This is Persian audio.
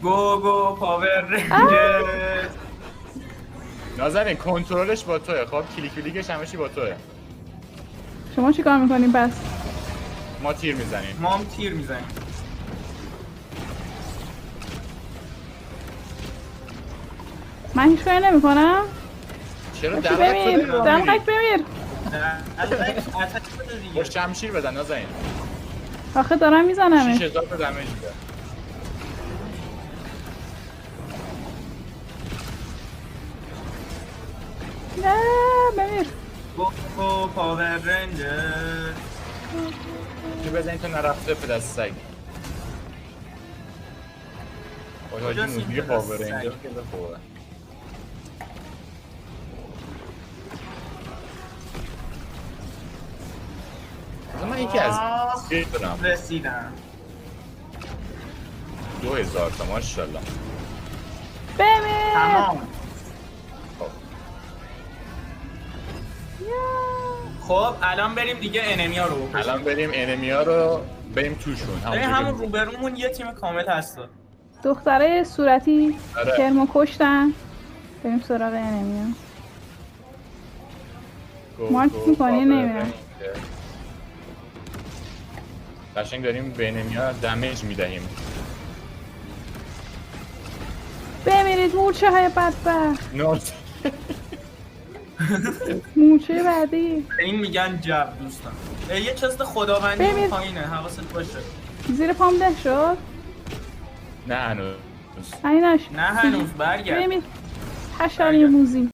گو پاور رنجر. نازنین کنترلش با توه، خب کلیک کلیکش همه چی با توه. شما چی کار میکنیم پس؟ ما تیر میزنیم. ما هم تیر میزنیم. من هیچ کاری نمیکنم. چرا بچه دعوت بمیر شده دمقک بمیر. اتک بده دیگه. با شمشیر بزن نازنین. آخه دارم میزنمش. 6000 تا دمیج میده. نه بمیر. گو پاور رنجر. چی بزنین تو نرفته پدست سگ. حاجی کجاست این موزیک پدست پاور سگ؟ رنجر که خوبه. من یکی از چیز دارم. رسیدم. 2000 تا ماشاءالله. بمیر. تمام. خب خب الان بریم دیگه انمیا رو بکشیم. الان بریم انمیا رو بریم توشون. ببین همون همونجوری روبرومون یه تیم کامل هست. دختره صورتی آره. کرمو کشتن. بریم سراغ انمیا. مارک می‌کنی؟ نمی‌رم. قشنگ داریم به انمیا دمیج میدهیم. بمیرید مورچه های بدبخت. نوت مورچه بعدی. این میگن جب دوستان. یه چیز خداوندی ببین. اون پایینه، حواست باشه. زیر پام ده شد. نه هنوز. ایناش نه هنوز برگرد. بمیر. حشری موزی.